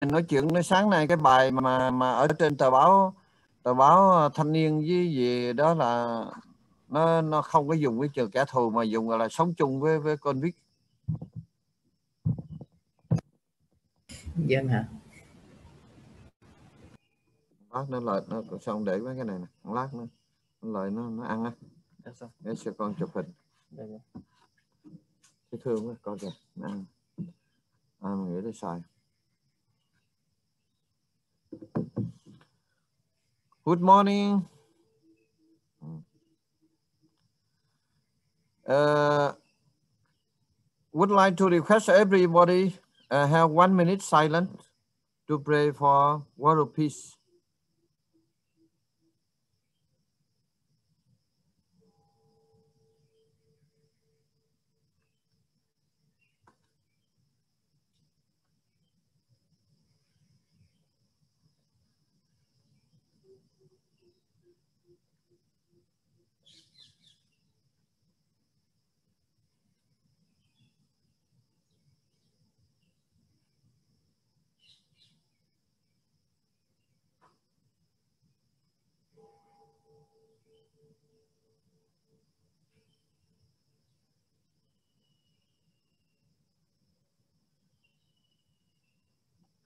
nói chuyện nói sáng nay cái bài mà ở trên tờ báo Thanh niên với gì đó là nó không có dùng cái từ kẻ thù mà dùng là sống chung với con viết. Dân hả? Đó, nó lời nó xong để mấy cái này nè, một lát nữa lời nó ăn á. Để cho con chụp hình. Cái thương quá con kìa, nó ăn. Mình nghĩ để xài. Good morning. Would like to request everybody have 1 minute silent to pray for world peace.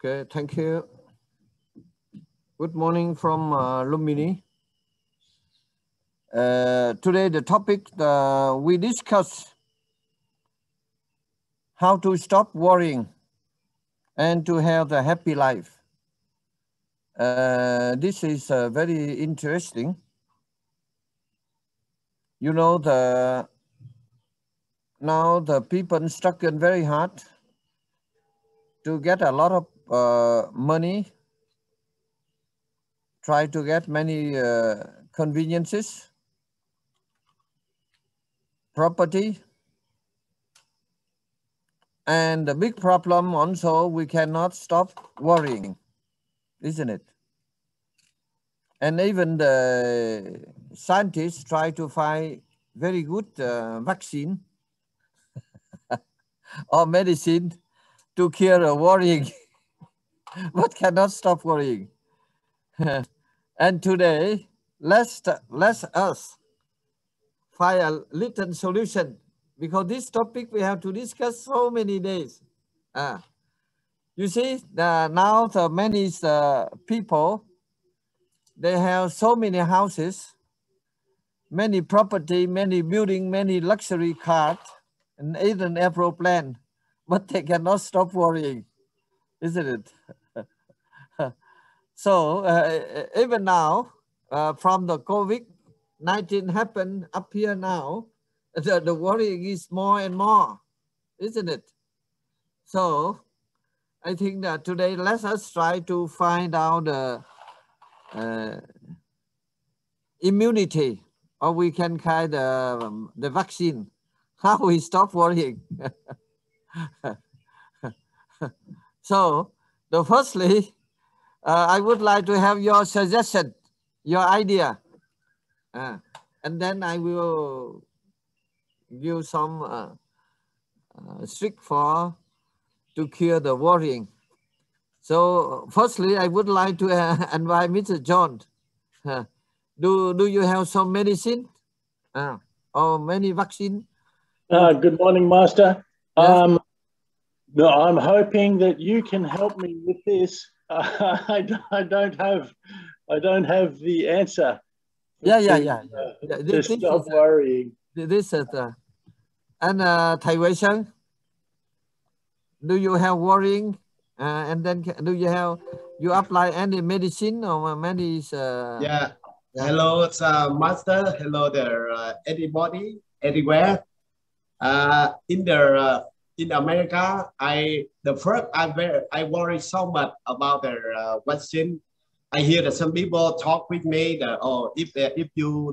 Okay, thank you. Good morning from Lumini. Today the topic we discuss how to stop worrying and to have a happy life. This is very interesting. You know, now the people struggle very hard to get a lot of money, try to get many conveniences, property, and the big problem also, we cannot stop worrying, isn't it? And even the scientists try to find very good vaccine or medicine to cure worrying, but cannot stop worrying. And today, let's us find a little solution, because this topic we have to discuss so many days. You see, now the many people, they have so many houses, many property, many building, many luxury cars, and even aeroplane, but they cannot stop worrying, isn't it? So even now, from the COVID-19 happened up here now, the worrying is more and more, isn't it? So I think that today let us try to find out the immunity, or we can kind the vaccine, how we stop worrying. So firstly, I would like to have your suggestion, your idea, and then I will give some trick to cure the worrying. So firstly, I would like to invite Mr. John. Do you have some medicine or many vaccine? Good morning, Master. Yes. No, I'm hoping that you can help me with this. I don't have the answer. Yeah. To stop worrying. This is and Thầy Huyền, do you have worrying? And then do you apply any medicine or many? Yeah. Hello, Master. Hello there, anybody, anywhere. In America, I worry so much about their vaccine. I hear that some people talk with me that if you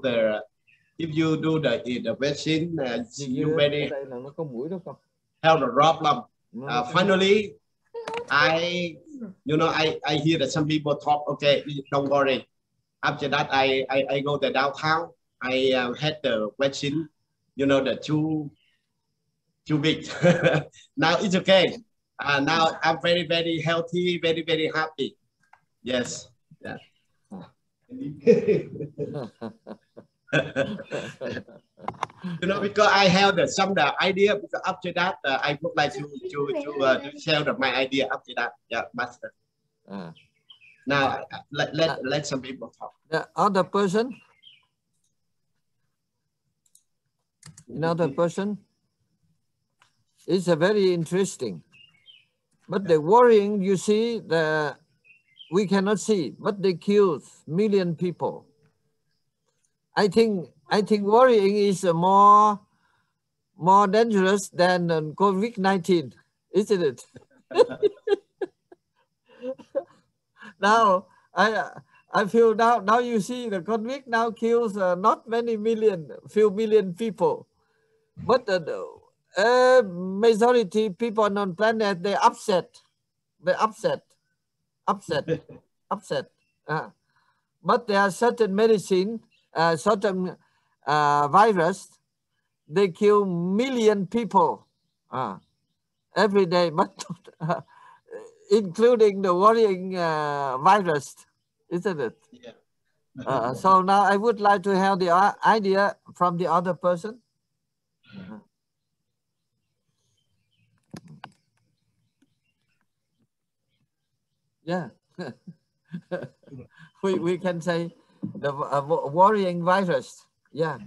do the vaccine, you very have a problem. Finally, I hear that some people talk. Okay, don't worry. After that, I go to downtown. I had the vaccine. You know, the two weeks. Now it's okay. Now I'm very, very healthy, very, very happy. Yes. Yeah. You know, because I have some idea. Because after that, I would like to share my idea after that. Yeah, master. Now let some people talk. The other person. Another person is a very interesting. But the worrying, you see, we cannot see, but they kill million people. I think worrying is more dangerous than COVID-19, isn't it? Now I feel now you see the COVID now kills not many million, few million people, but the majority people on the planet they upset. But there are certain medicine, certain virus, they kill million people every day, but including the worrying virus, isn't it? Yeah. So now I would like to have the idea from the other person. Yeah. we can say the worrying virus. Yeah.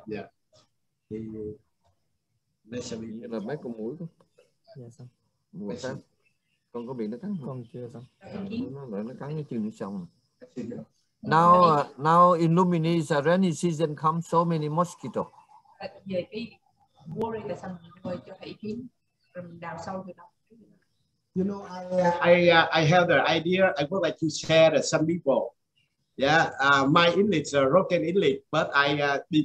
Yeah. Là mấy con mũi không? Dạ xong. Một sao? Con có bị nó cắn không? Con chưa xong. Nó cắn cái chân xong. Now in Luminis, rainy season comes, so many mosquitoes. Về cái worry là xong rồi cho ý kiến rồi mình đào sâu từ đó. You know, I have the idea. I would like to share to some people. Yeah, my English broken English, but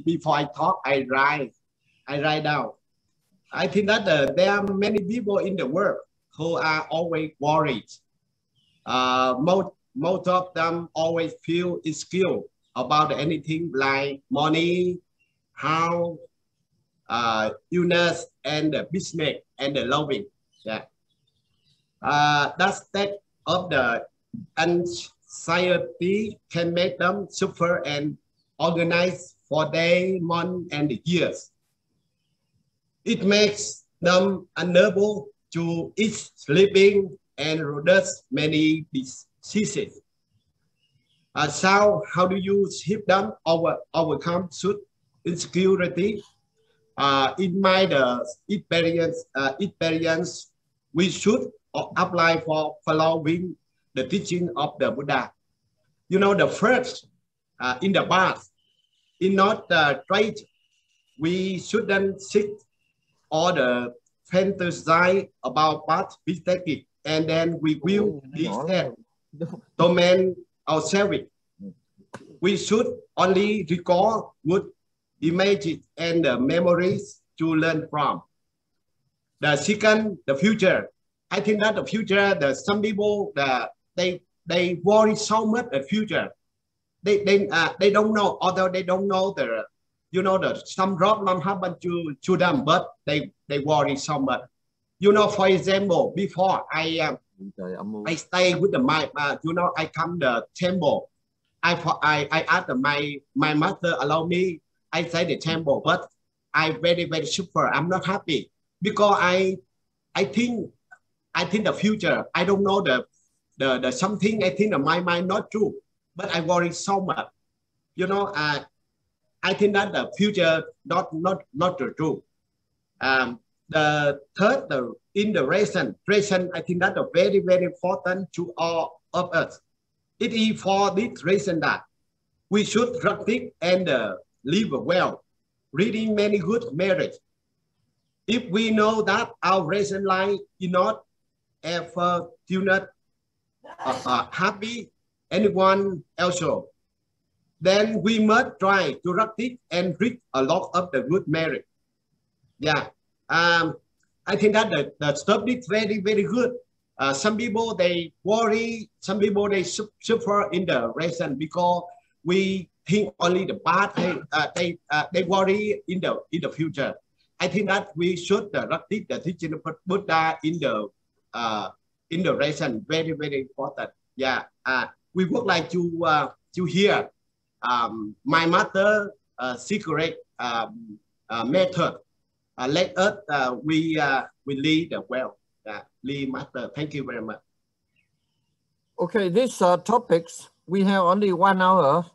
before I talk, I write down. I think that there are many people in the world who are always worried. Most of them always feel insecure about anything like money, house, illness, and the business and the loving. Yeah. That state of the anxiety can make them suffer and organize for days, months, and years. It makes them unable to eat, sleeping, and produce many diseases. So how do you help them overcome such insecurity? In my experience, we should apply for following the teaching of the Buddha. You know, the first in the past, in not trade, we shouldn't seek all the fantasize about past mistakes, and then we will instead torment ourselves. We should only recall good images and memories to learn from. The second, the future. I think that the future, some people they worry so much the future. They don't know, although they don't know some problem happen to them, but they worry so much. You know, for example, before I stay with my I come the temple. I asked my mother allow me. I say the temple, but I very super. I'm not happy because I think the future. I don't know the something. I think in my mind not true, but I worry so much. You know, I think that the future not true. The third, in the present, I think that very important to all of us. It is for this reason that we should practice and live well, reading many good merits. If we know that our recent life is not ever happy anyone else, then we must try to practice and read a lot of the good merit. Yeah, I think that the stuff is very good. Some people they worry, some people they suffer in the recent because we think only the past. They worry in the future. I think that we should practice the teaching of Buddha in the lesson. Very, very important. Yeah. We would like to hear my mother secret method. Let us we lead well. Lee Master, thank you very much. Okay, these topics, we have only 1 hour.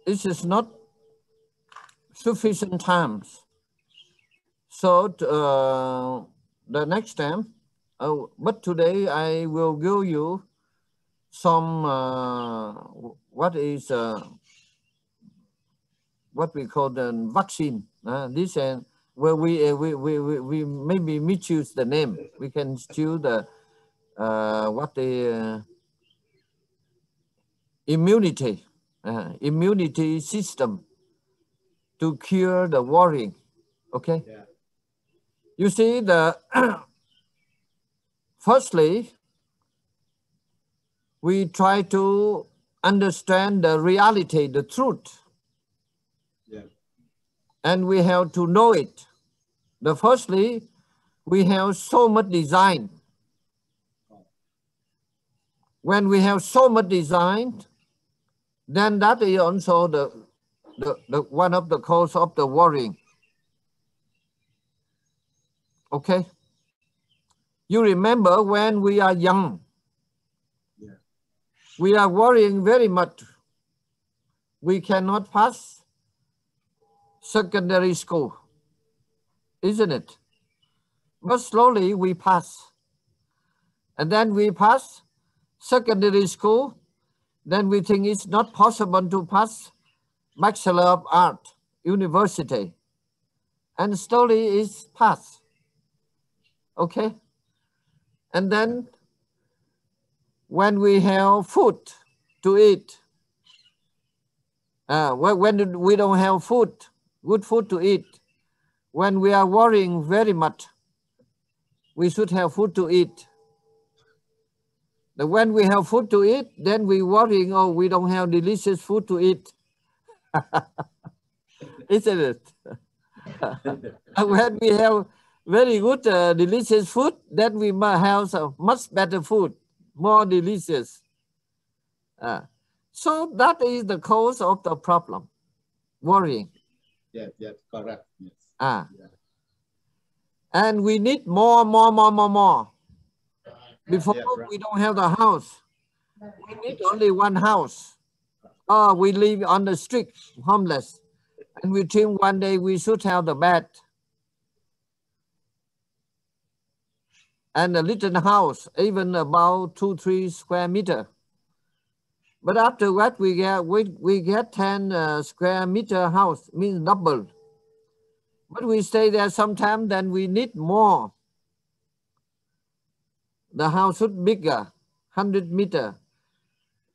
This is not sufficient time. So the next time, but today I will give you some what we call the vaccine. This and where we maybe misuse the name. We can choose the immunity system to cure the worrying. Okay. Yeah. You see, firstly, we try to understand the reality, the truth. Yeah. And we have to know it. Firstly, we have so much design. When we have so much design, then that is also the one of the cause of the worrying. Okay. You remember when we are young, yeah, we are worrying very much. We cannot pass secondary school, isn't it? But slowly we pass. And then we pass secondary school. Then we think it's not possible to pass Bachelor of Art, university. And slowly it's passed. Okay? And then when we have food to eat, when we don't have food, good food to eat, when we are worrying very much, we should have food to eat. When we have food to eat, then we worrying, oh, we don't have delicious food to eat. Isn't it? And when we have very good, delicious food, then we must have some much better food, more delicious. So that is the cause of the problem, worrying. Yes, yes, correct. Yes. Yeah. And we need more. Before we don't have the house. We need only one house. Oh, we live on the street, homeless. And we think one day we should have the bed. And a little house, even about 2-3 square meter. But after that, we get 10 square meter house, means double. But we stay there sometime, then we need more. The house should be bigger, 100 meter.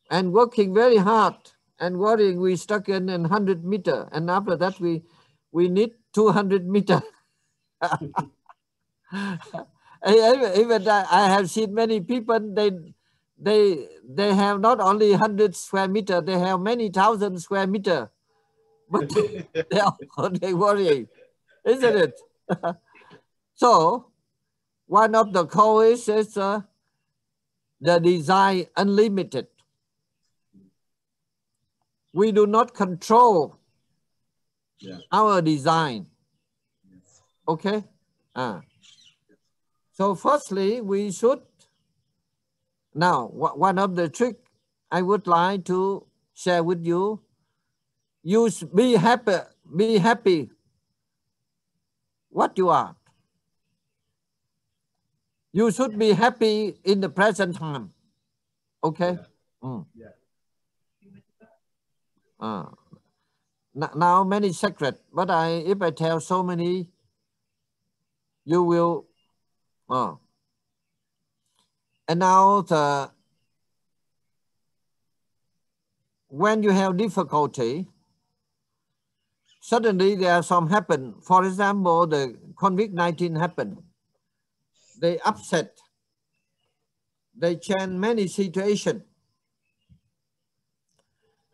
And working very hard and worrying, we stuck in 100 meter. And after that, we need 200 meter. Even I have seen many people, they have not only 100 square meter, they have many thousand square meter. But they are only worrying, isn't it? So, one of the causes is the desire unlimited. We do not control our design. Okay? So firstly, we should, now, one of the tricks I would like to share with you, be happy what you are. You should be happy in the present time. Okay? Now many secret, but if I tell so many, you will. And now when you have difficulty, suddenly there are some happen. For example, the COVID-19 happened. They upset. They change many situations.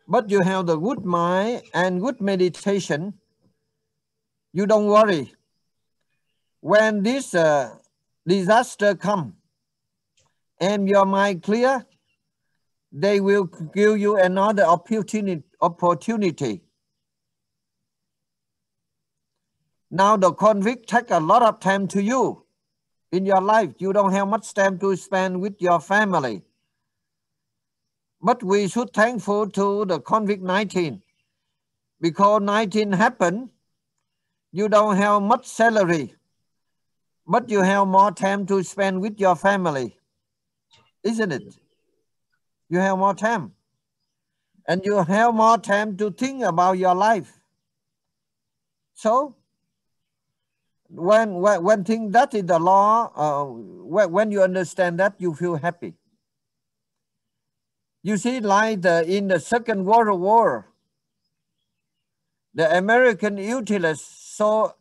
But you have the good mind and good meditation, You don't worry. When this disaster come and your mind clear, they will give you another opportunity. Now the conflict take a lot of time to you in your life. You don't have much time to spend with your family. But we should thankful to the COVID-19 because 19 happened. You don't have much salary, but you have more time to spend with your family, isn't it? You have more time, and you have more time to think about your life. So, when think that is the law, when you understand that, you feel happy. You see, like in the Second World War, the American utilists saw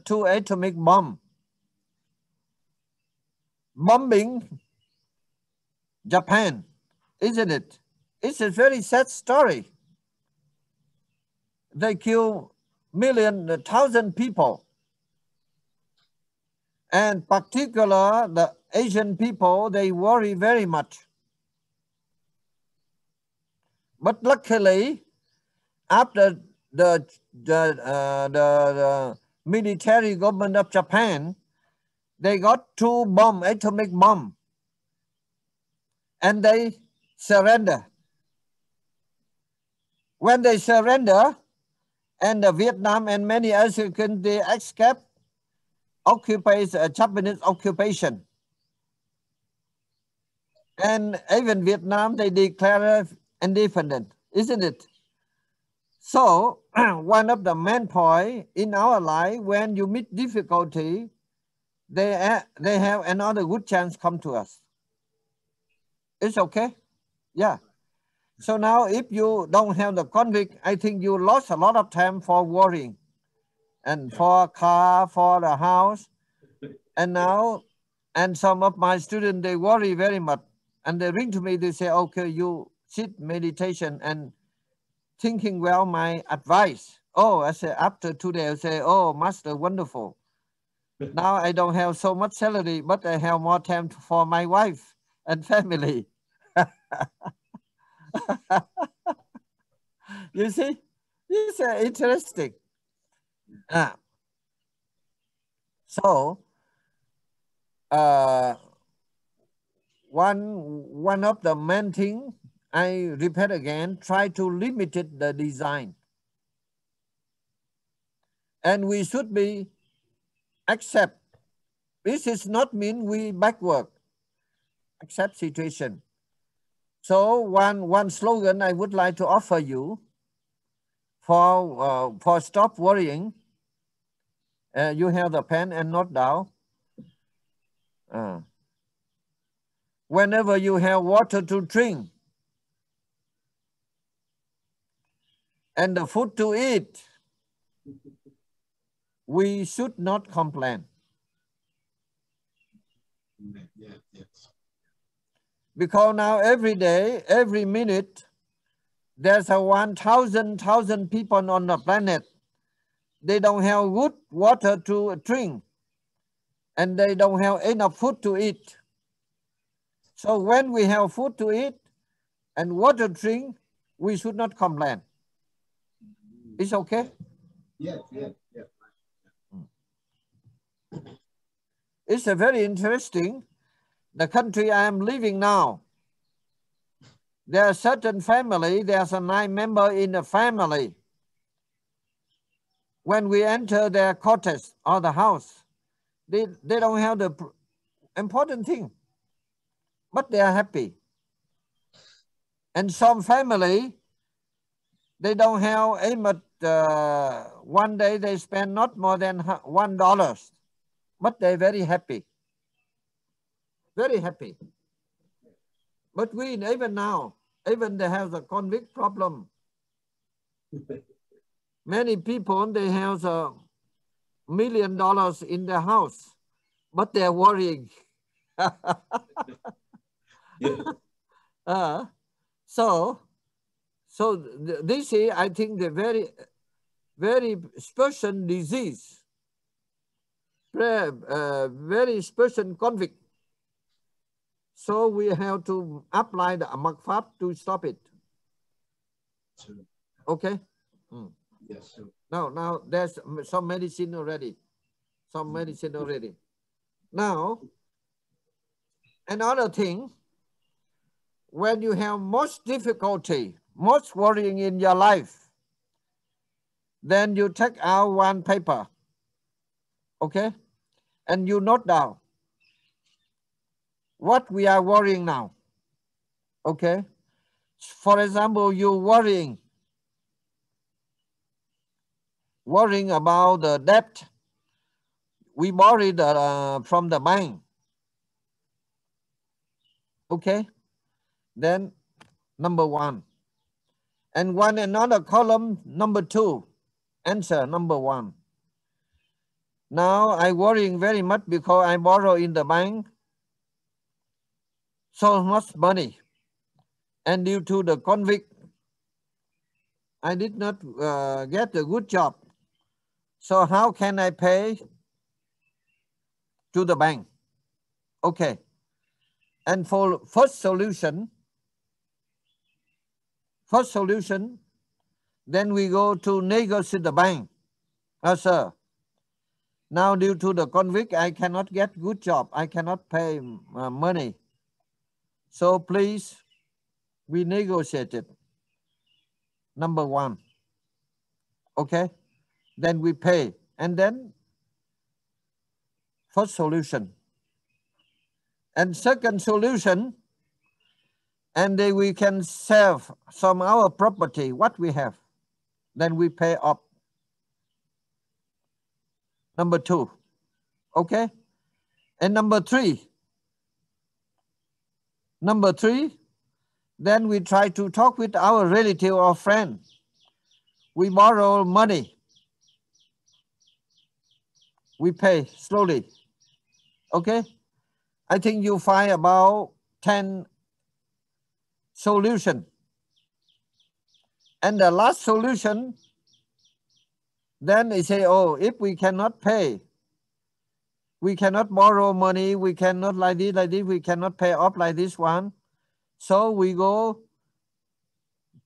2 atomic bombs bombing Japan, isn't it? It's a very sad story. They kill thousand people. And particular the Asian people, they worry very much. But luckily, after the military government of Japan, they got 2 atomic bomb, and they surrender. When they surrender, and Vietnam and many other countries, they escape occupies Japanese occupation. And even Vietnam, they declare independent, isn't it? So one of the main point in our life, when you meet difficulty, they have another good chance come to us. It's okay? Yeah. So now if you don't have the conflict, I think you lost a lot of time for worrying and for car, for the house. And now, and some of my students, they worry very much. And they ring to me, they say, okay, you sit meditation and thinking well my advice. Oh, I say, after 2 days, I say, oh, master, wonderful. Now I don't have so much salary, but I have more time for my wife and family. You see, it's interesting. So, one of the main thing, I repeat again, try to limit the design. And we should be accept. This is not mean we backward. Accept situation. So one slogan I would like to offer you for stop worrying. You have the pen and note down. Whenever you have water to drink and the food to eat, we should not complain. Yes. Because now every day, every minute, there's 1,000 people on the planet. They don't have good water to drink, and they don't have enough food to eat. So when we have food to eat and water to drink, we should not complain. It's okay? Yes. It's a very interesting. The country I am living now, there are certain family, there's a 9 member in the family. When we enter their cottage or the house, they don't have the important thing, but they are happy. And some family, they don't have much, one day they spend not more than $1, but they're very happy. Very happy. But we, even now, even they have the conflict problem. Many people, they have $1 million in their house, but they're worrying. So this is, I think, the very, very special disease very special convict. So we have to apply the mật pháp to stop it. Sure. Okay. Yes, sir. Now there's some medicine already. Some medicine already. Now, another thing, when you have most difficulty, most worrying in your life, then you take out one paper, okay? And you note down what we are worrying now, okay? For example, you worrying about the debt we borrowed from the bank, okay? Then number 1. And another column, number 2, answer number 1. Now I worrying very much because I borrow in the bank so much money. And due to the convict, I did not get a good job. So how can I pay to the bank? Okay. And for first solution, then we go to negotiate the bank. Sir, now due to the convict, I cannot get good job. I cannot pay money. So please, we negotiated. Number 1. Okay. Then we pay. And then first solution. And second solution, and then we can save some our property, what we have. Then we pay up. Number 2. Okay. And number 3, then we try to talk with our relative or friend. We borrow money. We pay slowly. Okay. I think you find about 10 solutions. And the last solution, then they say, oh, if we cannot pay, we cannot borrow money, we cannot like this, we cannot pay off like this one. So we go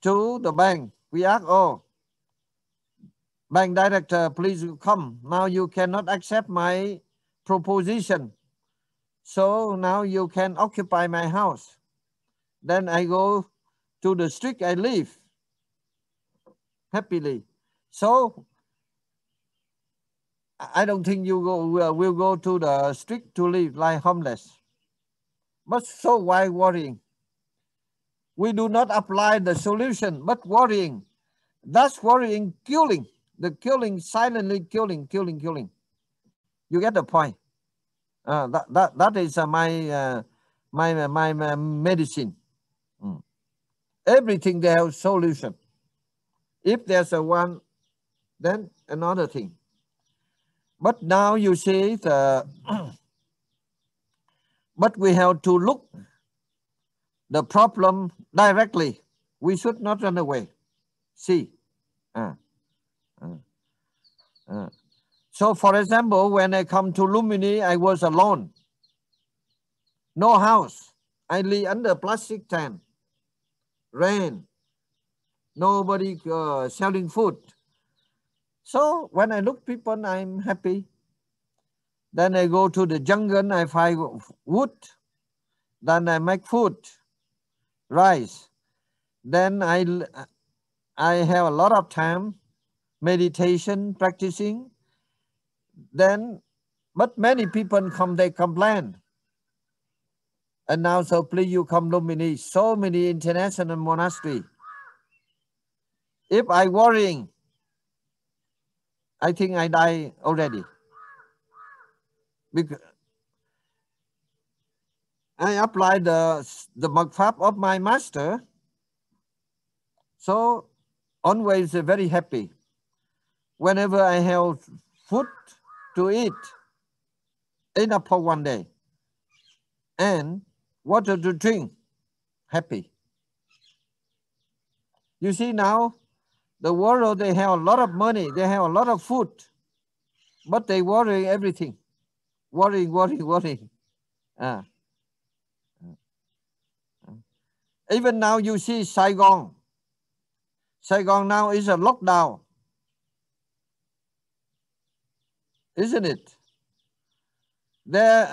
to the bank. We ask, oh, bank director, please come. Now you cannot accept my proposition. So now you can occupy my house. Then I go to the street, I live happily. So I don't think you will go to the street to live like homeless. But so why worrying? We do not apply the solution, but worrying. That's worrying, killing. The killing, silently killing. You get the point. That is my medicine. Everything they have solution. If there's a one, then another thing. But now you see but we have to look the problem directly. We should not run away. See. So for example, when I come to Lumini, I was alone. No house. I live under plastic tent. Rain. Nobody selling food. So when I look people, I'm happy. Then I go to the jungle, I find wood. Then I make food, rice. Then I have a lot of time, meditation, practicing. Then, but many people come, they complain. And now, so please you come Lumini, so many international monastery. If I worrying, I think I die already. Because I apply the mật pháp of my master. So always very happy. Whenever I have food to eat, enough for one day, and water to drink, happy. You see now, the world, they have a lot of money, they have a lot of food, but they worry everything. worrying. Even now you see Saigon now is a lockdown, isn't it? There,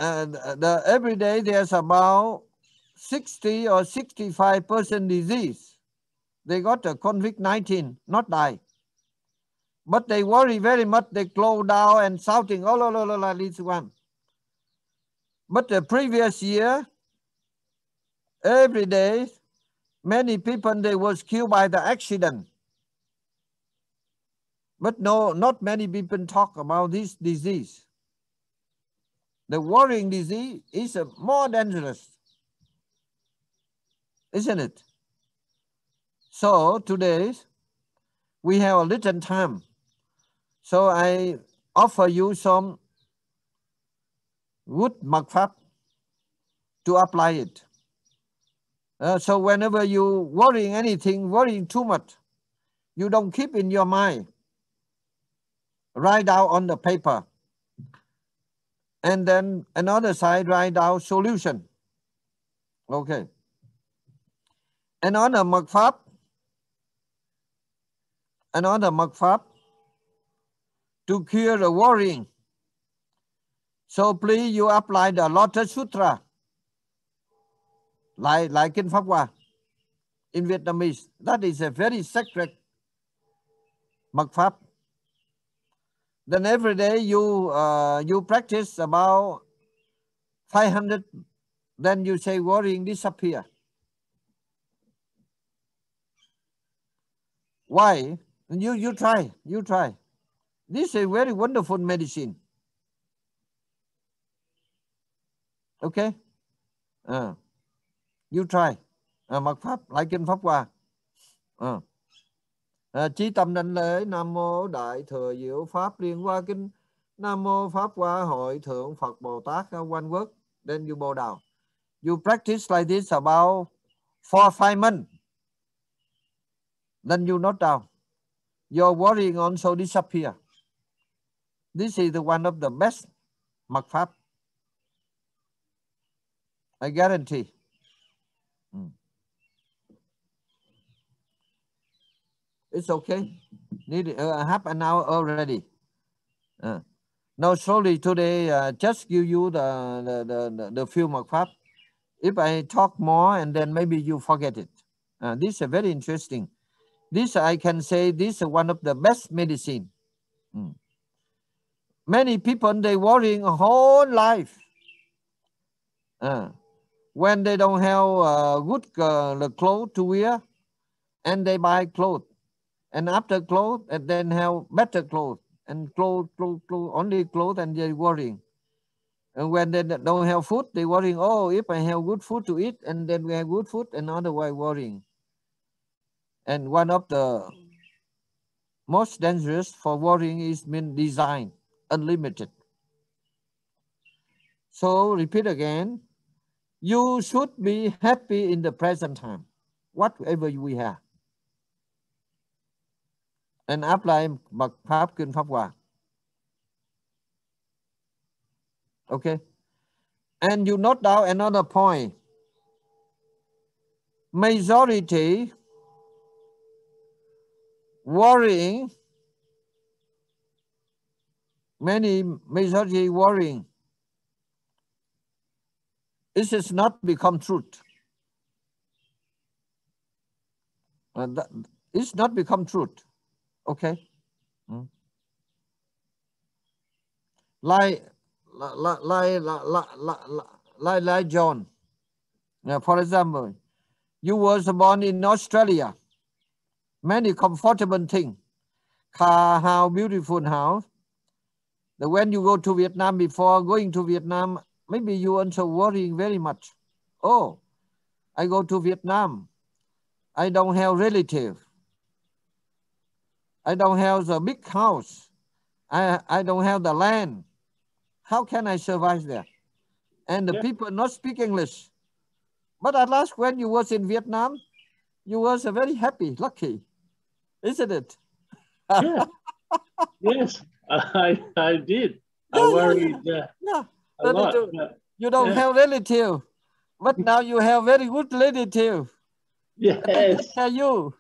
every day there's about 60 or 65% disease. They got a COVID-19, not die. But they worry very much. They close down and shouting, oh, la, this one. But the previous year, every day, many people, they was killed by the accident. But no, not many people talk about this disease. The worrying disease is more dangerous, isn't it? So today, we have a little time. So I offer you some good mật pháp to apply it. So whenever you worrying anything, worrying too much, you don't keep in your mind. Write down on the paper. And then another side, write down solution. Okay. Another mật pháp to cure the worrying. So please you apply the Lotus Sutra. Like in Pháp Hoa, in Vietnamese. That is a very sacred mật pháp. Then every day you practice about 500. Then you say worrying disappear. Why? You try. This is a very wonderful medicine. Okay? You try. Mật pháp lại kinh Pháp Hoa. Chí tâm đảnh lễ Nam Mô Đại Thừa Diệu Pháp Liên Hoa Kinh. Nam Mô Pháp Hoa Hội Thượng Phật Bồ Tát One Word. Then you bow down. You practice like this about 4 or 5 months. Then you not down. Your worrying also disappear. This is the one of the best mật pháp. I guarantee. It's okay. Need half an hour already. Now slowly today, just give you the few mật pháp. If I talk more and then maybe you forget it. This is very interesting. This I can say this is one of the best medicine. Many people they worrying a whole life. When they don't have good clothes to wear, and they buy clothes, and after clothes, and then have better clothes, and clothes, only clothes, and they're worrying. And when they don't have food, they worrying, oh, if I have good food to eat, and then we have good food, and otherwise worrying. And one of the most dangerous for worrying is mean design, unlimited. So repeat again. You should be happy in the present time, whatever we have. And apply mật pháp kinh Pháp Hoa. Okay. And you note down another point. Majority worrying, majority worrying. It has not become truth. It's not become truth. Okay. Like John. For example, you was born in Australia. Many comfortable things. Car, house, beautiful house. When you go to Vietnam, before going to Vietnam, maybe you also worrying very much. Oh, I go to Vietnam. I don't have relatives. I don't have the big house. I don't have the land. How can I survive there? And the people not speak English. But at last, when you was in Vietnam, you was very happy, lucky, isn't it? Yeah. Yes, I did. I worried. a lot. You don't have relative, but now you have very good relative. Yes. Tell you.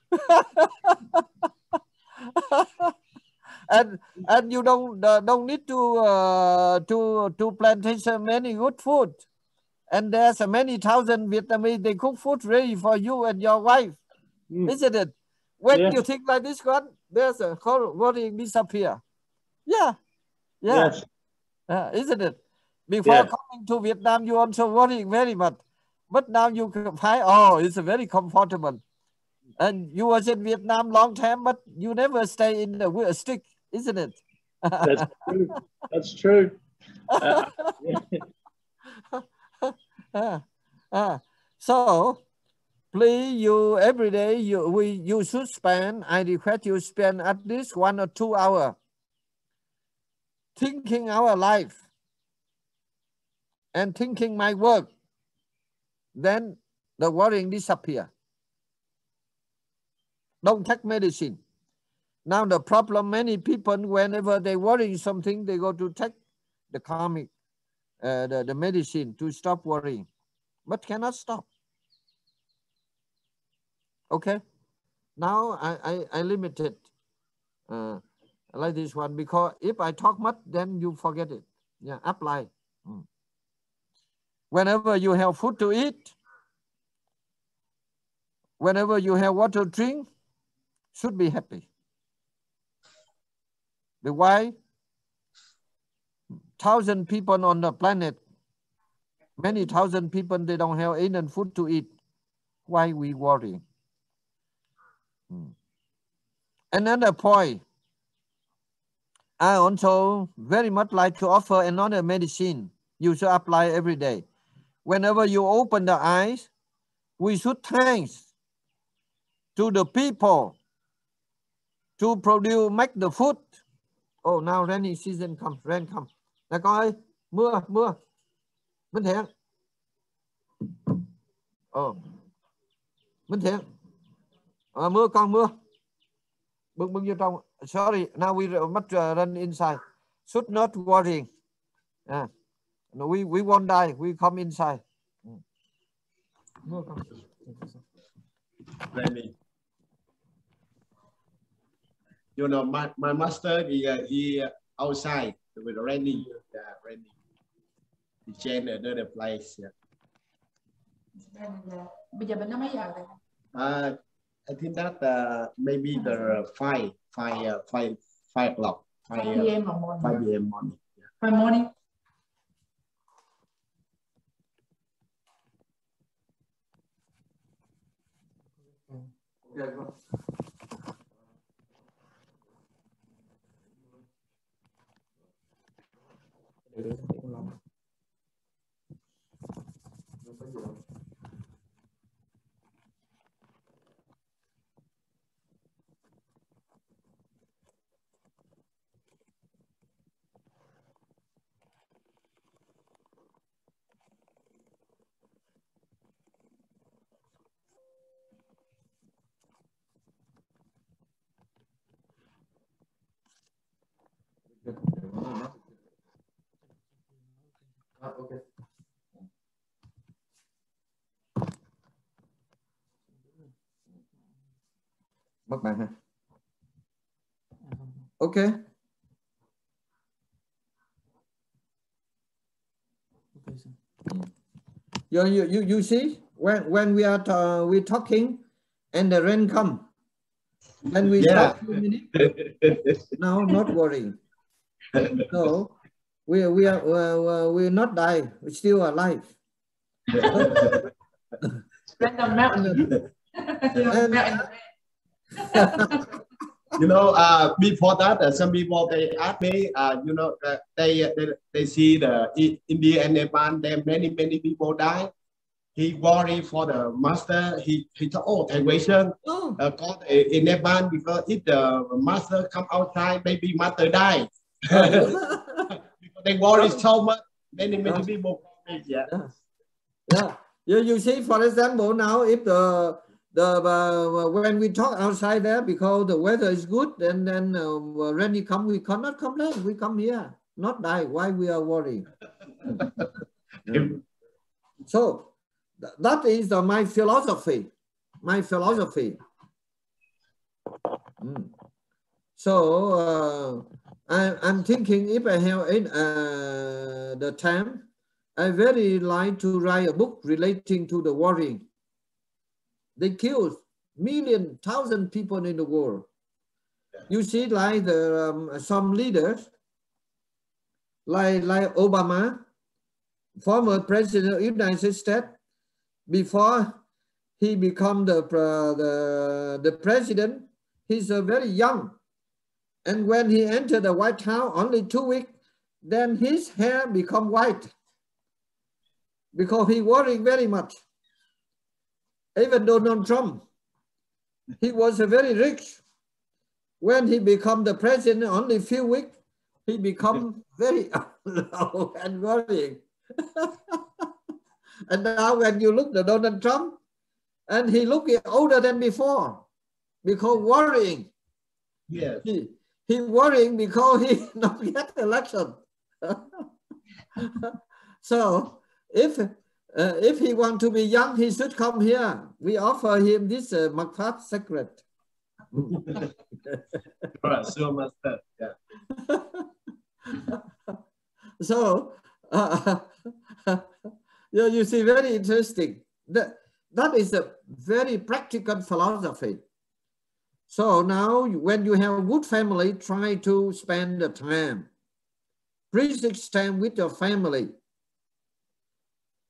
and you don't need to plantation many good food. And there's many thousand Vietnamese, they cook food ready for you and your wife. Isn't it? When you think like this one, there's a worrying disappear. Yeah. Yes. Isn't it? Before coming to Vietnam, you also worrying very much. But now you can find, it's very comfortable. And you was in Vietnam long time, but you never stay in the stick, isn't it? That's true. That's true. So, please, you every day you should spend. I request you spend at least 1 or 2 hours thinking our life and thinking my work. Then the worrying disappear. Don't take medicine. Now the problem, many people, whenever they worrying something, they go to take the karmic, the medicine to stop worrying, but cannot stop. Okay. Now I limit it like this one, because if I talk much, then you forget it. Yeah, apply. Whenever you have food to eat, whenever you have water to drink, should be happy. But why? 1,000 people on the planet, many thousand people, they don't have enough food to eat. Why we worry? Another point, I also very much like to offer another medicine you should apply every day. Whenever you open the eyes, we should thanks to the people to produce, make the food. Oh, now rainy season come, rain come. Nè con ơi, mưa. Minh Thiện. Minh Thiện. Mưa con mưa. Bưng vô trong. Sorry, now we must run inside. Should not worrying. We won't die. We come inside. Mưa con. Rainy. You know, my master, he outside with raining. Raining. He changed another place. Bây giờ bên đó mấy giờ rồi? I think that maybe the 5 o'clock. 5 p.m. morning. 5 p.m. morning. 5 morning. Okay. Mất bạn ha. Okay. You see, when we are we talking and the rain come, then we stop 2 minutes. No, not worrying. No, we're not die. We're still alive. Random mountain. You know, before that, some people they ask me, you know, they see the India and Nepal, there many people die. He worried for the master. He thought, oh, Thầy Huyền called in Nepal, because if the master come outside, maybe master die. Because they worry so much. Many people. Yeah. You see, for example, now if when we talk outside there, because the weather is good, and then rainy come, we cannot complain. We come here. not die. Why we are worrying? So that is my philosophy. My philosophy. So I'm thinking if I have the time, I very like to write a book relating to the worrying. They killed million, thousand people in the world. You see, like some leaders, like Obama, former president of the United States, before he become the president, he's very young. And when he entered the White House, only 2 weeks, then his hair become white because he worrying very much. Even Donald Trump, he was very rich. When he become the president, only few weeks, he become very low and worrying. And now when you look at Donald Trump, and he look older than before, because worrying. Yes. He worrying because he not get election. So if he want to be young, he should come here. We offer him this Makfat secret. Sure, master. Yeah. So you see, very interesting. That is a very practical philosophy. So now when you have a good family, try to spend the time. Precious time with your family.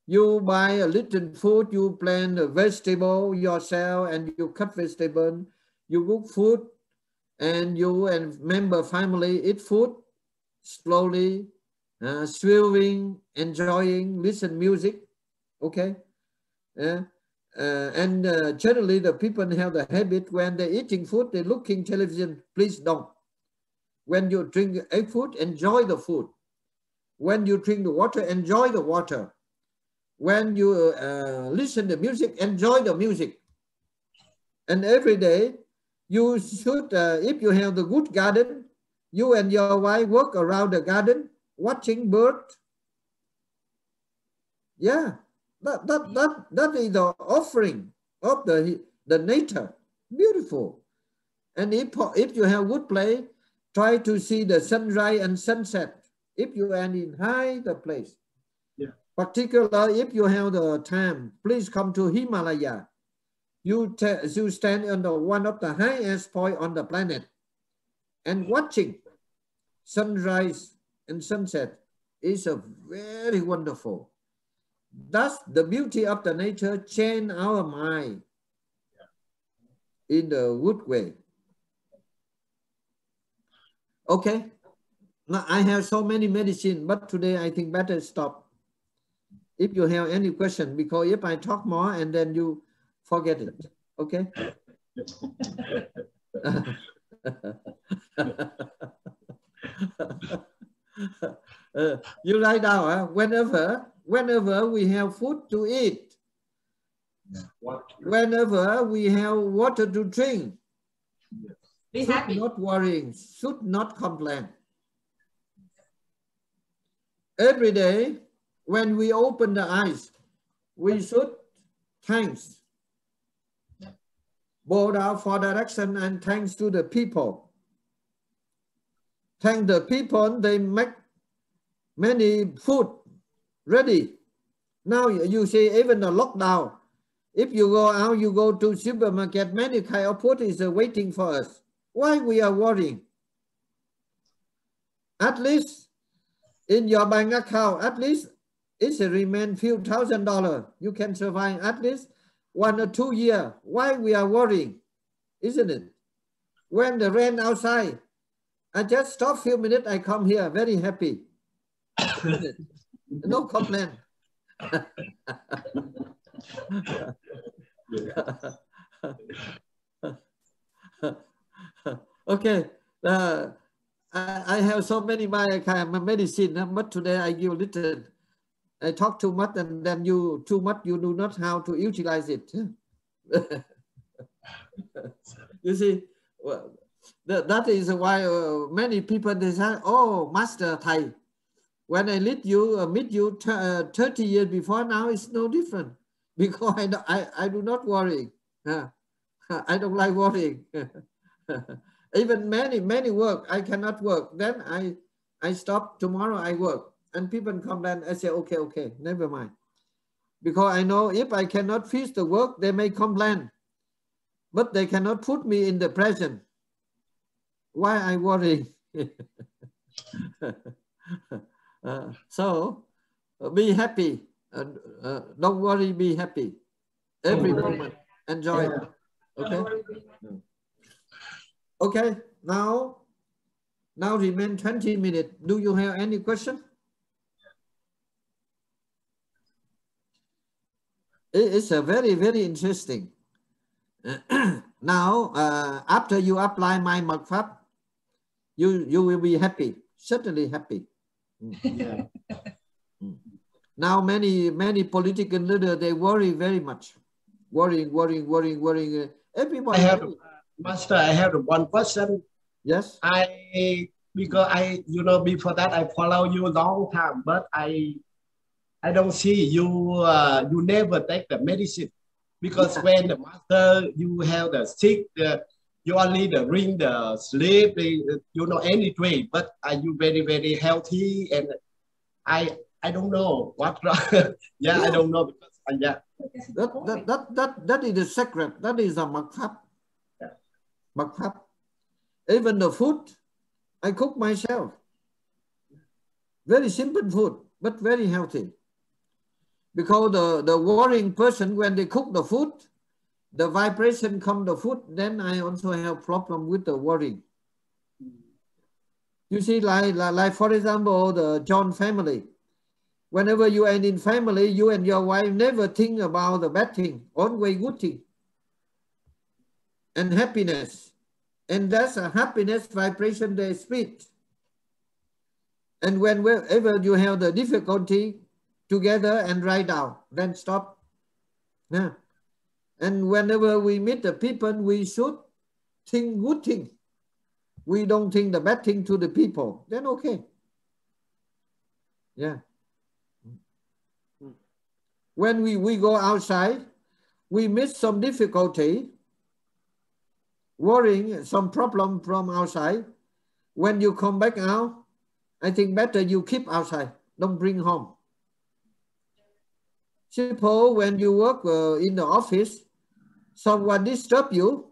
You buy a little food, you plant a vegetable yourself and you cut vegetable, you cook food and you and member family eat food slowly, swimming, enjoying, listen music, okay? And generally the people have the habit when they're eating food, they're looking television. Please don't. When you drink a food, enjoy the food. When you drink the water, enjoy the water. When you listen to music, enjoy the music. And every day you should, if you have the good garden, you and your wife work around the garden, watching birds. Yeah. That is the offering of the nature. Beautiful. And if you have good place, try to see the sunrise and sunset. If you are in high the place. Yeah. Particularly if you have the time, please come to Himalaya. You stand on one of the highest point on the planet and watching sunrise and sunset is a very wonderful. Thus, the beauty of the nature change our mind in the good way. Okay. Now, I have so many medicine, but today I think better stop. If you have any question, because if I talk more and then you forget it. Okay. You write down, whenever we have food to eat, whenever we have water to drink, Be should happy. not worrying, should not complain. Every day, when we open the eyes, we should thanks. Bow down for direction and thanks to the people. Thank the people, they make many food ready. Now you see even the lockdown. If you go out, you go to supermarket, many kind of food is waiting for us. Why we are worrying? At least in your bank account, at least it remain few $1,000s. You can survive at least 1 or 2 years. Why we are worrying? Isn't it? When the rain outside, I just stop few minutes, I come here very happy. No complaint. Okay. I have so many my medicine, but today I give little. I talk too much and then you too much, you do not how to utilize it. You see, well, that is why many people they say, oh, Master Thay, when I meet you 30 years before now, it's no different because I do not worry. I don't like worrying. Even many work, I cannot work. Then I stop. Tomorrow I work. And people come then, I say, okay, never mind. Because I know if I cannot finish the work, they may complain. But they cannot put me in the present. Why I worry? So be happy. Don't worry, be happy. Every moment, enjoy it. Okay? Okay, now remain 20 minutes. Do you have any question? It's a very, very interesting. Now, after you apply my mật pháp, you will be happy, certainly happy. Yeah. Now, many political leaders, they worry very much. Worrying. Everybody. Master, I have one question. Yes. Because before that I follow you a long time, but I don't see you. You never take the medicine because when the master you have the sick, you only drink the sleep, any way. But are you very, very healthy? And I don't know what. I don't know because That is the secret. That is a mật pháp. Mật pháp. Even the food, I cook myself. Very simple food, but very healthy. Because the worrying person, when they cook the food, the vibration come the food, then I also have problem with the worrying. You see, like for example, the John family. Whenever you are in family, you and your wife never think about the bad thing, always good thing. And happiness. And that's a happiness vibration they speak. And whenever you have the difficulty, together and write down, then stop. Yeah. And whenever we meet the people, we should think good thing. We don't think the bad thing to the people. Then okay. Yeah. When we go outside, we meet some difficulty, worrying, some problem from outside. When you come back out, I think better you keep outside. Don't bring home. Suppose when you work in the office, someone disturb you,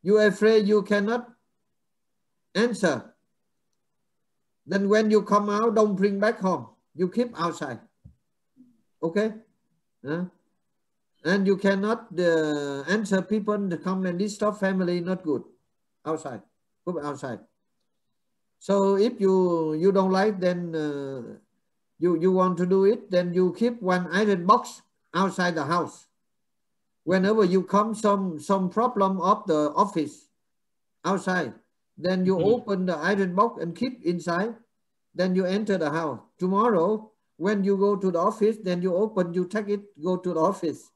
you are afraid you cannot answer. Then when you come out, don't bring back home. You keep outside. Okay? And you cannot answer people to come and disturb family, not good. Outside. Go outside. So if you don't like, then you want to do it, then you keep one iron box outside the house. Whenever you come some problem of the office outside, then you open the iron box and keep inside, then you enter the house. Tomorrow, when you go to the office, then you open, you take it, go to the office.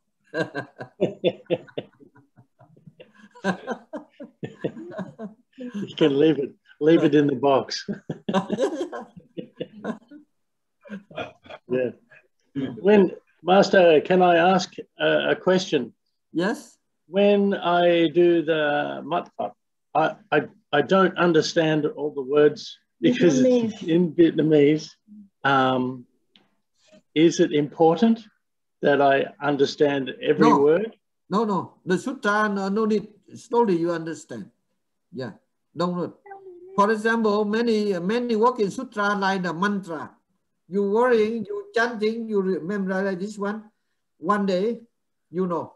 You can leave it in the box. Yeah. When Master, can I ask a question? Yes. When I do the matfap, I don't understand all the words because it's in Vietnamese. Is it important that I understand every word? No. The sutra, no need. Slowly you understand. Yeah. Don't. For example, many work in sutra like the mantra. You worrying, you chanting, you remember like this one. One day, you know.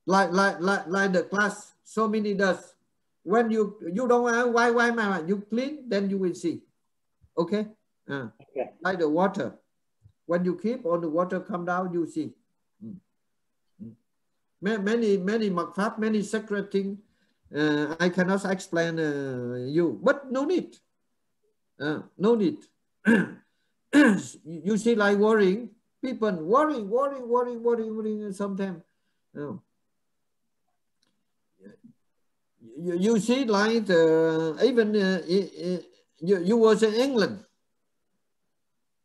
Like the class, so many does. When you don't ask why my you clean, then you will see. Okay? Okay. Like the water. When you keep on the water come down, you see. Many mật pháp, many secret things. I cannot explain you, but no need. No need. You see, like worrying, people worrying sometimes. You see, like even you was in England.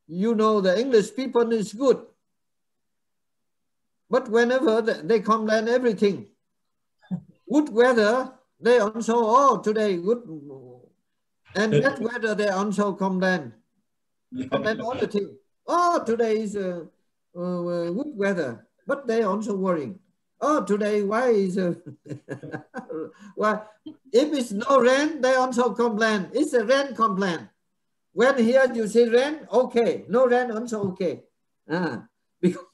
You know, the English people is good. But whenever they complain everything, good weather, they also, oh, today good. And bad weather, they also complain. Complain all the time. Oh, today is good weather. But they also worrying. Oh, today, why is why? If it's no rain, they also complain. It's a rain complaint. When here you see rain, okay. No rain, also okay. Because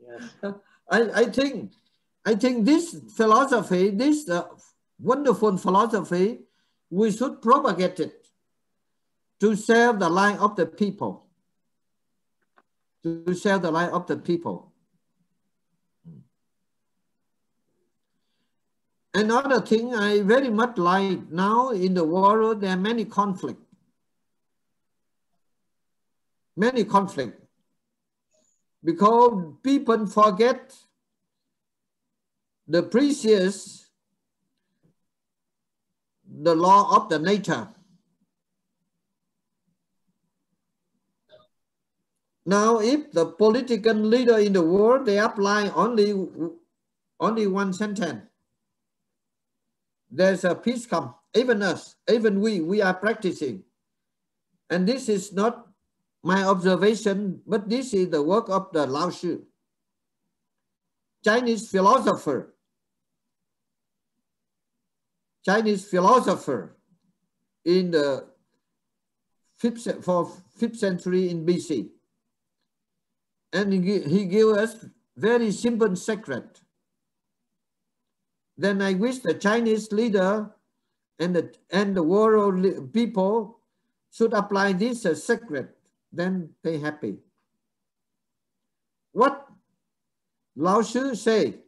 Yes. I think this philosophy, this wonderful philosophy, we should propagate it to save the life of the people. To save the life of the people. Another thing I very much like now in the world, there are many conflicts. Many conflicts. Because people forget the precious, the law of the nature. Now, if the political leader in the world, they apply only one sentence, there's a peace come. Even us, even we are practicing. And this is not my observation, but this is the work of the Lao Shi, Chinese philosopher in the 5th century in BC. And he gave us very simple secret. Then I wish the Chinese leader and the world people should apply this secret. Then they happy. What Lao Sư say,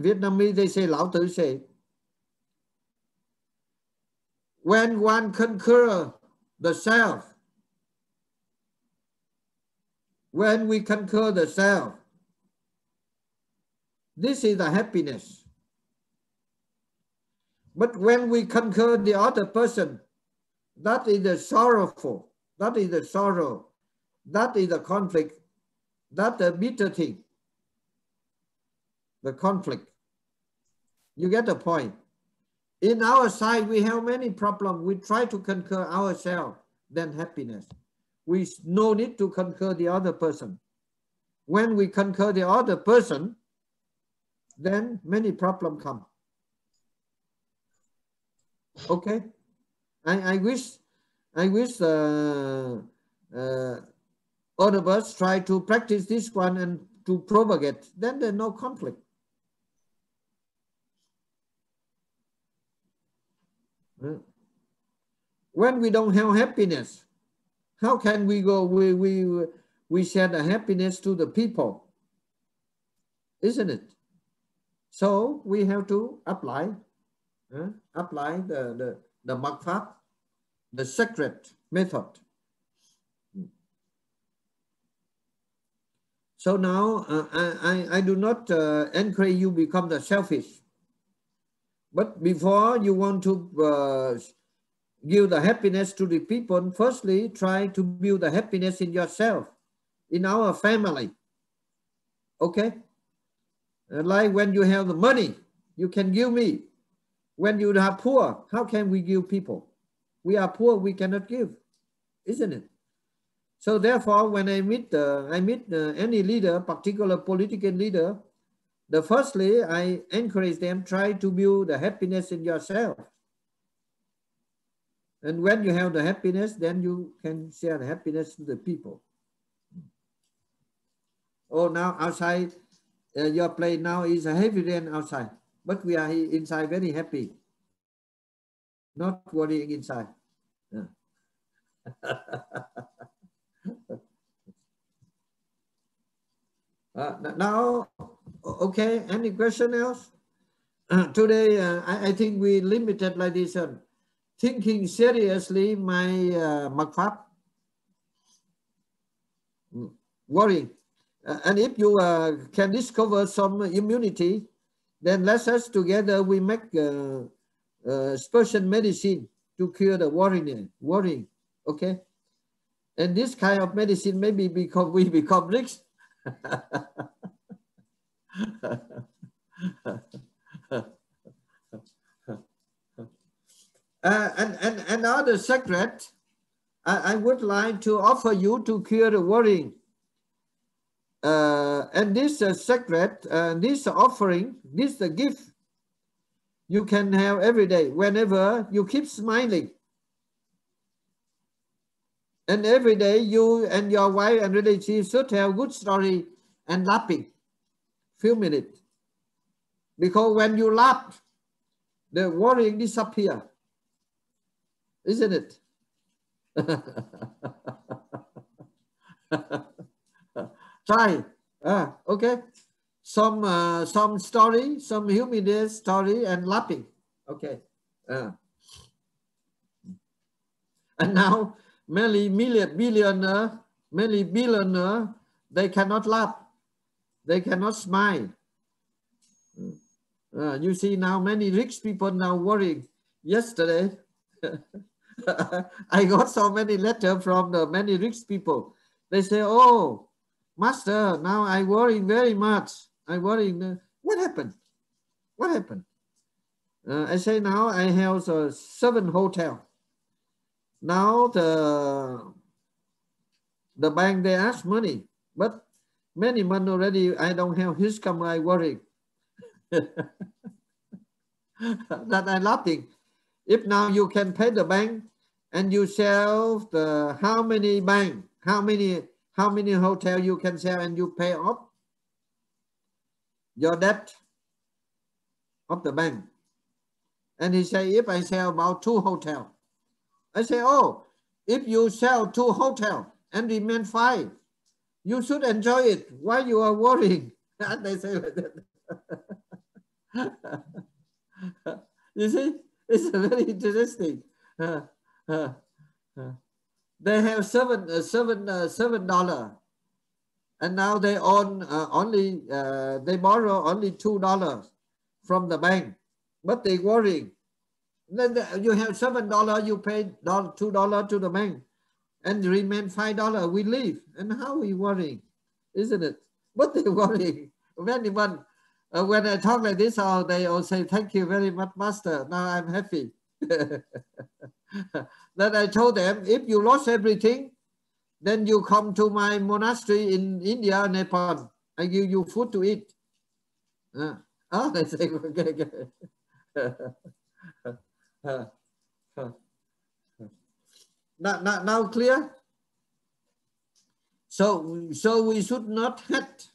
Vietnamese they say, Lão Tử say, when one conquer the self, when we conquer the self, this is the happiness. But when we conquer the other person, that is the sorrowful, that is the sorrow, that is the conflict, that's the bitter thing, the conflict. You get the point. In our side, we have many problems. We try to conquer ourselves, then happiness. We no need to conquer the other person. When we conquer the other person, then many problems come. Okay? I wish all of us try to practice this one and to propagate, then there's no conflict. When we don't have happiness, how can we go, we share the happiness to the people, isn't it? So we have to apply the mật pháp, the secret method. So now I do not encourage you become the selfish. But before you want to give the happiness to the people, firstly, try to build the happiness in yourself, in our family. Okay? Like when you have the money, you can give me. When you are poor, how can we give people? We are poor, we cannot give, isn't it? So therefore, when I meet any leader, particular political leader, firstly, I encourage them, try to build the happiness in yourself. And when you have the happiness, then you can share the happiness to the people. Oh, now outside, your place now is a heavy rain outside, but we are inside very happy. Not worrying inside. Yeah. Now, okay, any question else? Today, I think we limited like this. Thinking seriously, my mật pháp. Worrying. And if you can discover some immunity, then let us together, we make special medicine to cure the worrying. Okay? And this kind of medicine maybe because we become rich. And another secret I would like to offer you to cure the worrying. And this secret, this offering, this gift you can have every day whenever you keep smiling. And every day you and your wife and relatives should have good story and laughing. Few minutes. Because when you laugh, the worrying disappear. Isn't it? Try. Okay. Some story, some humorous story and laughing. Okay. And now many billionaire, they cannot laugh. They cannot smile. You see now many rich people now worrying. Yesterday, I got so many letters from the many rich people. They say, oh, Master, now I worry very much. I worry. What happened? What happened? I say now I have 7 hotels. Now the bank, they ask money, but many months already I don't have his come. I worry. That I'm laughing. If now you can pay the bank and you sell the how many bank, how many hotel you can sell and you pay off your debt of the bank. And he say, if I sell about 2 hotels, I say, oh, if you sell 2 hotels and remain 5, you should enjoy it. Why you are worrying? And they say like that. You see, it's very interesting. They have $7, and now they own only they borrow only $2 from the bank, but they worrying. Then you have $7, you pay $2 to the bank, and remain $5. We leave, and how we worrying, isn't it? But they worrying. Anyone, when I talk like this, they all say, "Thank you very much, Master. Now I'm happy." Then I told them, if you lost everything, then you come to my monastery in India, Nepal. I give you food to eat. They say, okay. Now clear? So we should not hate.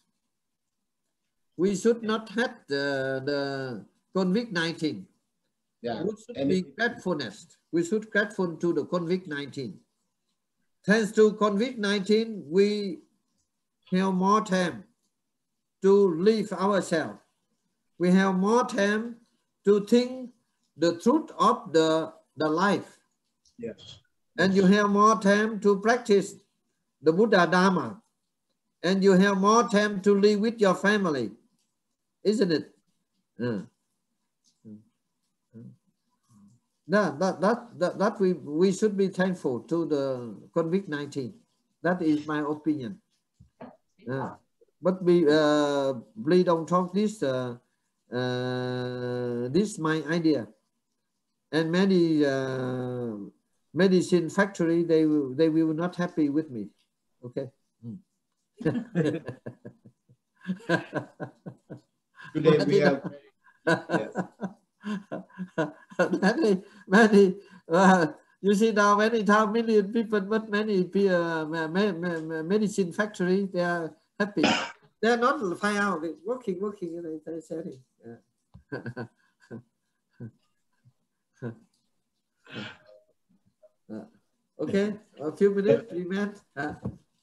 We should not hate the COVID-19. Yeah. We should be gratefulness. We should grateful to the COVID-19. Thanks to COVID-19, we have more time to live ourselves. We have more time to think the truth of the life. Yes. And you have more time to practice the Buddha Dharma. And you have more time to live with your family. Isn't it? That we should be thankful to the COVID-19. That is my opinion. But we please don't talk this. This is my idea. And many medicine factory, they will not happy with me. Okay. Today we have. Yes. many you see now many million people, but many medicine factory, they are happy. They are not find out working. They say. Okay, a few minutes, remain.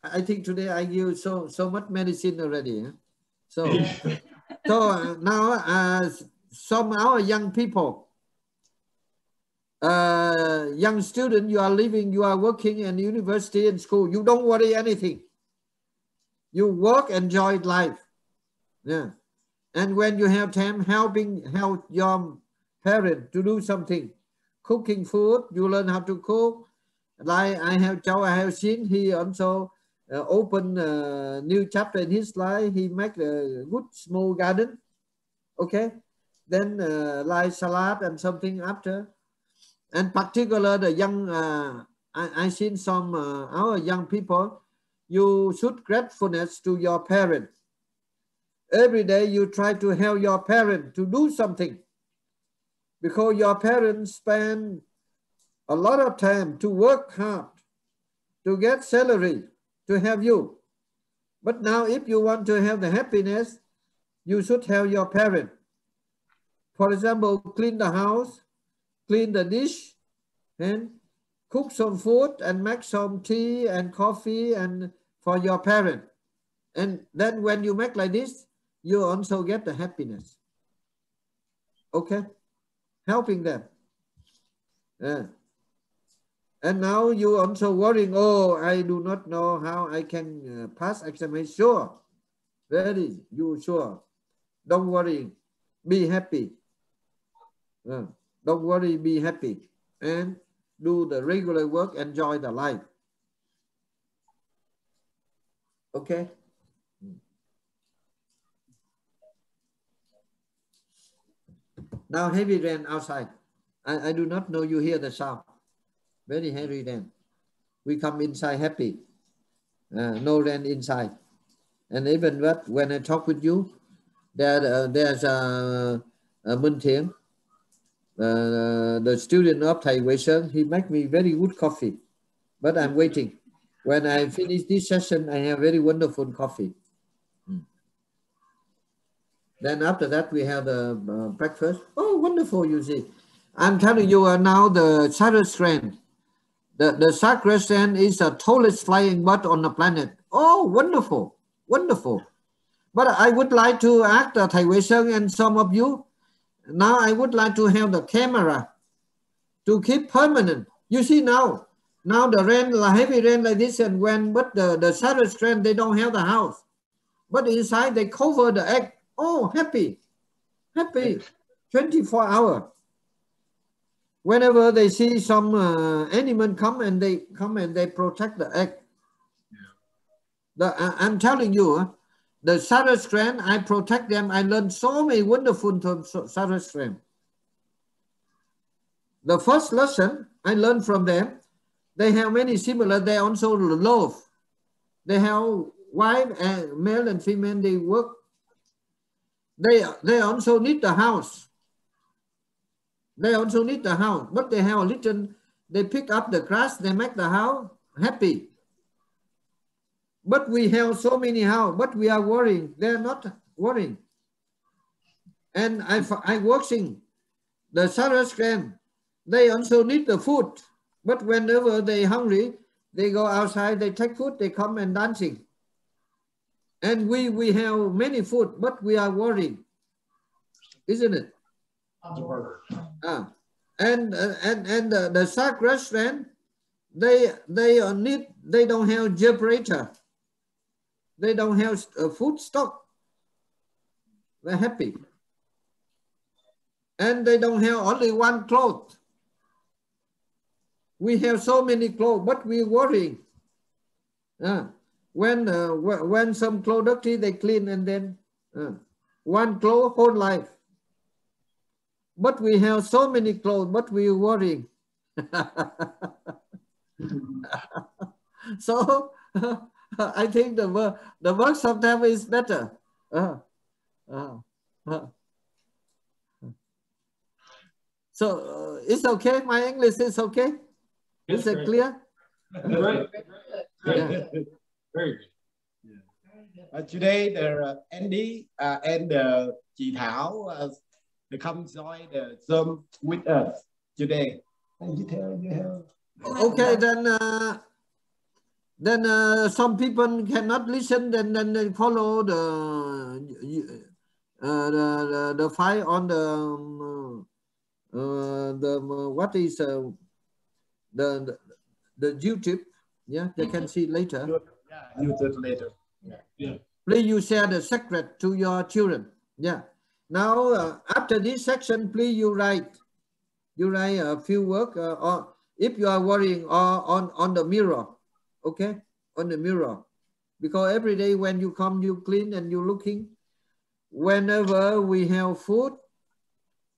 I think today I give so much medicine already. So now some of our young people, young student, you are living, you are working in university and school. You don't worry anything. You work, enjoy life. Yeah. And when you have time, help your parents to do something. Cooking food, you learn how to cook. Like I have seen he also open a new chapter in his life. He make a good small garden. Okay, then like salad and something after. And particular the young, I seen some our young people. You should gratefulness to your parent. Every day you try to help your parent to do something, because your parents spend a lot of time to work hard, to get salary, to have you. But now if you want to have the happiness, you should help your parent. For example, clean the house, clean the dish, and cook some food and make some tea and coffee and for your parent. And then when you make like this, you also get the happiness. Okay? Helping them. Yeah. And now you also worrying, oh, I do not know how I can pass examination. Sure. Ready, you sure. Don't worry. Be happy. Don't worry, be happy. And do the regular work, enjoy the life. Okay? Now heavy rain outside. I do not know you hear the sound. Very heavy rain. We come inside happy. No rain inside. And even when I talk with you, there's a Minh Thiện, the student of Thầy Huyền. He make me very good coffee. But I'm waiting. When I finish this session, I have very wonderful coffee. Then after that, we have the breakfast. Oh, wonderful, you see. I'm telling you now the sacred strand. The sacred strand is the tallest flying bird on the planet. Oh, wonderful, wonderful. But I would like to ask Thầy Huyền and some of you. Now I would like to have the camera to keep permanent. You see now the rain, heavy rain like this, and but the sacred strand, they don't have the house. But inside they cover the egg. Oh, happy, happy, 24 hours. Whenever they see some animal come and they protect the egg. I'm telling you, the sacred strand, I protect them. I learned so many wonderful from sacred strand. The first lesson I learned from them, they have many similar. They also love. They have wife and male and female. They work. They also need the house. They also need the house, but they have a little. They pick up the grass. They make the house happy. But we have so many houses, but we are worrying. They are not worrying. And I watching the sacred strand. They also need the food. But whenever they hungry, they go outside, they take food, they come and dancing. And we have many food, but we are worrying. Isn't it? And the sacred strand, they don't have generator. They don't have food stock. They're happy. And they don't have only one cloth. We have so many clothes, but we're worrying. When some clothes dirty, they clean, and then one clothes whole life. But we have so many clothes, but we're worrying. So I think the work sometimes is better. So it's okay. My English is okay. Is it clear? Great. Yeah. Very good. Today, the Andy and Chị Thảo they come join the Zoom with us today. Okay, then some people cannot listen. Then they follow the file on the what is the YouTube. Yeah, they can see later. Yeah, YouTube later. Yeah. Please you share the secret to your children. Yeah. Now after this section, please you write a few work or if you are worrying on the mirror, okay, on the mirror, because every day when you come, you clean and you looking. Whenever we have food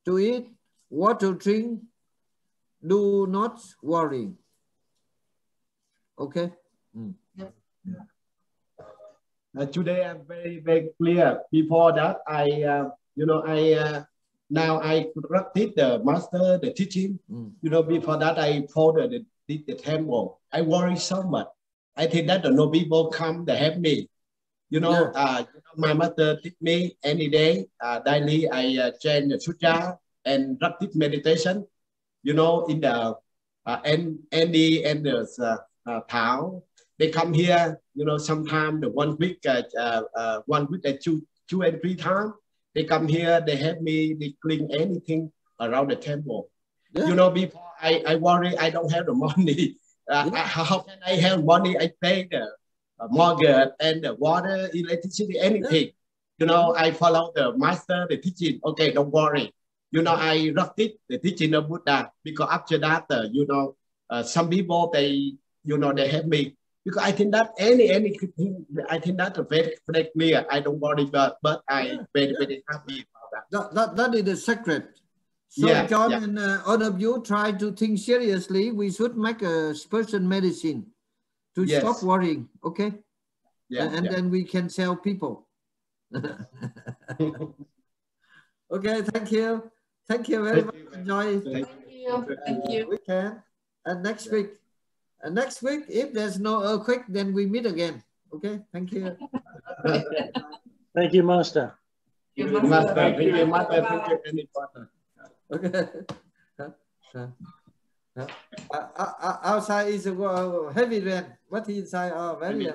to eat, water to drink, do not worry. Okay. Today I'm very, very clear. Before that, now I practice the master, the teaching. Before that, I followed the temple. I worry so much. I think that no people come to help me. My master teach me any day. Daily, I chant the sutra and practice meditation. In the Andy and the Thao, they come here. Sometimes the 1 week, 1 week, 2 and 3 times. They come here, they help me, they clean anything around the temple. Yeah. Before I worry, I don't have the money. How can I have money? I pay the mortgage and the water, electricity, anything. I follow the master, the teaching. Okay, don't worry. I practice the teaching of Buddha, because after that, some people, they help me. Because I think that anything, I think that's very, very clear. I don't worry, but I very, very happy about that. That is the secret. So John and all of you try to think seriously. We should make a special medicine to stop worrying. Okay. And then we can sell people. Okay. Thank you. Thank you very much. Enjoy. Thank you. Thank you. We can. And next week. Next week, if there's no earthquake, then we meet again. Okay, thank you. Thank you, Master. Thank you, Master. Thank you, Master. Thank you, Okay. Outside is a heavy rain. What inside? Oh, very